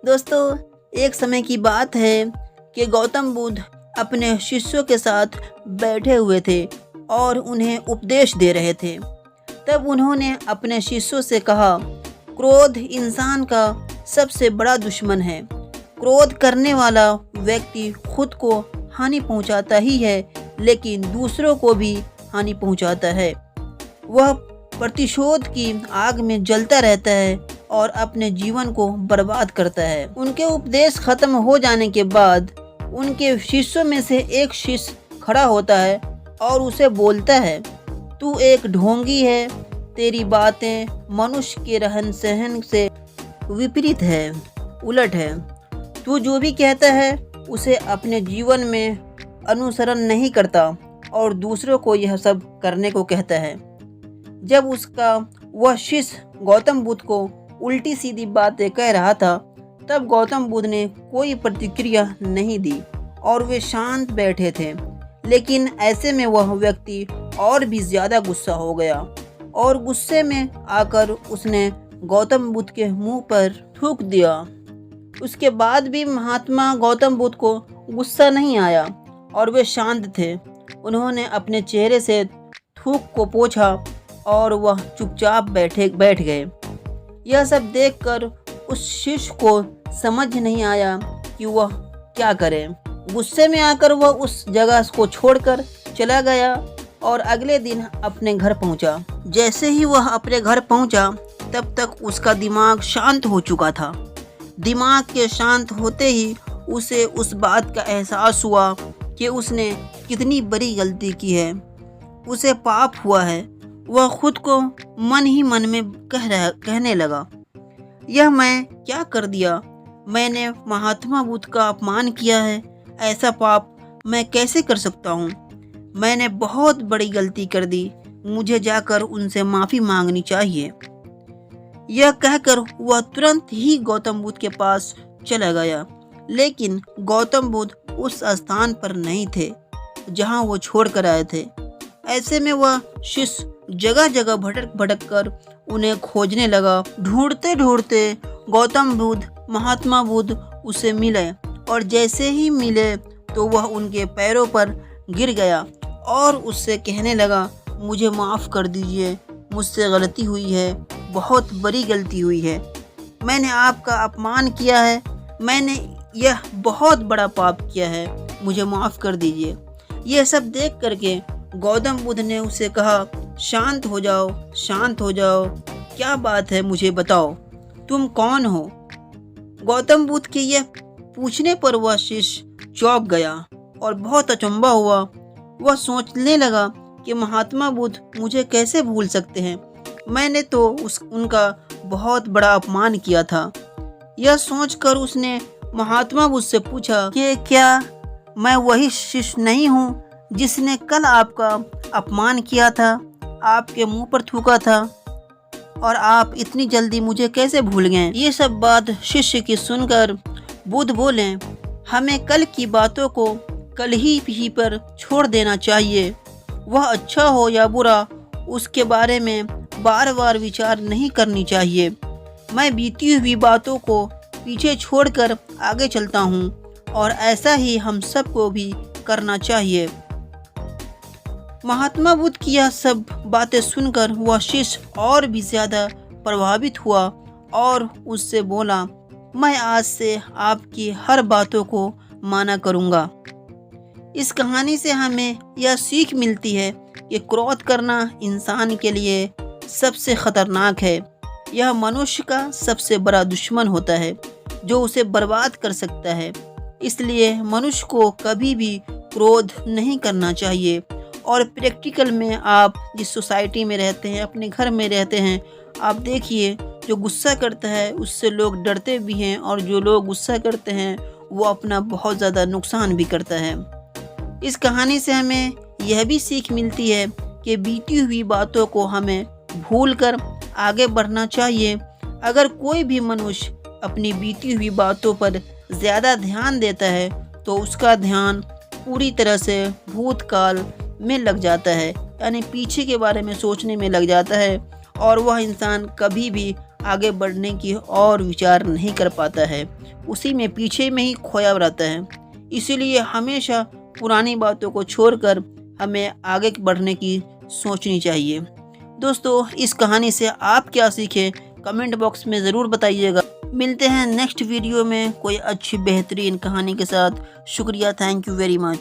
दोस्तों, एक समय की बात है कि गौतम बुद्ध अपने शिष्यों के साथ बैठे हुए थे और उन्हें उपदेश दे रहे थे। तब उन्होंने अपने शिष्यों से कहा, क्रोध इंसान का सबसे बड़ा दुश्मन है। क्रोध करने वाला व्यक्ति खुद को हानि पहुंचाता ही है, लेकिन दूसरों को भी हानि पहुंचाता है। वह प्रतिशोध की आग में जलता रहता है और अपने जीवन को बर्बाद करता है। उनके उपदेश खत्म हो जाने के बाद उनके शिष्यों में से एक शिष्य खड़ा होता है और उसे बोलता है, तू एक ढोंगी है, तेरी बातें मनुष्य के रहन सहन से विपरीत है, उलट है। तू जो भी कहता है उसे अपने जीवन में अनुसरण नहीं करता और दूसरों को यह सब करने को कहता है। जब उसका वह शिष्य गौतम बुद्ध को उल्टी सीधी बातें कह रहा था, तब गौतम बुद्ध ने कोई प्रतिक्रिया नहीं दी और वे शांत बैठे थे। लेकिन ऐसे में वह व्यक्ति और भी ज़्यादा गुस्सा हो गया और गुस्से में आकर उसने गौतम बुद्ध के मुंह पर थूक दिया। उसके बाद भी महात्मा गौतम बुद्ध को गुस्सा नहीं आया और वे शांत थे। उन्होंने अपने चेहरे से थूक को पोंछा और वह चुपचाप बैठ गए। यह सब देखकर उस शिष्य को समझ नहीं आया कि वह क्या करे। गुस्से में आकर वह उस जगह को छोड़कर चला गया और अगले दिन अपने घर पहुंचा। जैसे ही वह अपने घर पहुंचा, तब तक उसका दिमाग शांत हो चुका था। दिमाग के शांत होते ही उसे उस बात का एहसास हुआ कि उसने कितनी बड़ी गलती की है। उसे पाप हुआ है। वह खुद को मन ही मन में कहने लगा, यह मैं क्या कर दिया? मैंने महात्मा बुद्ध का अपमान किया है। ऐसा पाप मैं कैसे कर सकता हूँ? मैंने बहुत बड़ी गलती कर दी। मुझे जाकर उनसे माफ़ी मांगनी चाहिए। यह कहकर वह तुरंत ही गौतम बुद्ध के पास चला गया। लेकिन गौतम बुद्ध उस स्थान पर नहीं थे जहाँ वो छोड़ कर आए थे। ऐसे में वह शिष्य जगह जगह भटक कर उन्हें खोजने लगा। ढूंढते ढूंढते गौतम बुद्ध, महात्मा बुद्ध उसे मिले और जैसे ही मिले तो वह उनके पैरों पर गिर गया और उससे कहने लगा, मुझे माफ़ कर दीजिए, मुझसे गलती हुई है, बहुत बड़ी गलती हुई है। मैंने आपका अपमान किया है, मैंने यह बहुत बड़ा पाप किया है, मुझे माफ़ कर दीजिए। यह सब देख करके गौतम बुद्ध ने उसे कहा, शांत हो जाओ, शांत हो जाओ, क्या बात है मुझे बताओ, तुम कौन हो? गौतम बुद्ध के यह पूछने पर वह शिष्य चौंक गया और बहुत अचंभा हुआ। वह सोचने लगा कि महात्मा बुद्ध मुझे कैसे भूल सकते हैं? मैंने तो उनका बहुत बड़ा अपमान किया था। यह सोचकर उसने महात्मा बुद्ध से पूछा कि क्या मैं वही शिष्य नहीं हूँ जिसने कल आपका अपमान किया था, आपके मुंह पर थूका था, और आप इतनी जल्दी मुझे कैसे भूल गए? ये सब बात शिष्य की सुनकर बुद्ध बोले, हमें कल की बातों को कल ही पर छोड़ देना चाहिए। वह अच्छा हो या बुरा, उसके बारे में बार बार विचार नहीं करनी चाहिए। मैं बीती हुई बातों को पीछे छोड़कर आगे चलता हूँ और ऐसा ही हम सबको भी करना चाहिए। महात्मा बुद्ध की यह सब बातें सुनकर वह शिष्य और भी ज़्यादा प्रभावित हुआ और उससे बोला, मैं आज से आपकी हर बातों को माना करूँगा। इस कहानी से हमें यह सीख मिलती है कि क्रोध करना इंसान के लिए सबसे ख़तरनाक है। यह मनुष्य का सबसे बड़ा दुश्मन होता है जो उसे बर्बाद कर सकता है। इसलिए मनुष्य को कभी भी क्रोध नहीं करना चाहिए। और प्रैक्टिकल में आप जिस सोसाइटी में रहते हैं, अपने घर में रहते हैं, आप देखिए जो गुस्सा करता है उससे लोग डरते भी हैं और जो लोग गुस्सा करते हैं वो अपना बहुत ज़्यादा नुकसान भी करता है। इस कहानी से हमें यह भी सीख मिलती है कि बीती हुई बातों को हमें भूलकर आगे बढ़ना चाहिए। अगर कोई भी मनुष्य अपनी बीती हुई बातों पर ज़्यादा ध्यान देता है तो उसका ध्यान पूरी तरह से भूतकाल में लग जाता है, यानी पीछे के बारे में सोचने में लग जाता है और वह इंसान कभी भी आगे बढ़ने की और विचार नहीं कर पाता है, उसी में पीछे में ही खोया रहता है। इसीलिए हमेशा पुरानी बातों को छोड़कर हमें आगे बढ़ने की सोचनी चाहिए। दोस्तों, इस कहानी से आप क्या सीखे कमेंट बॉक्स में ज़रूर बताइएगा। मिलते हैं नेक्स्ट वीडियो में कोई अच्छी बेहतरीन कहानी के साथ। शुक्रिया, थैंक यू वेरी मच।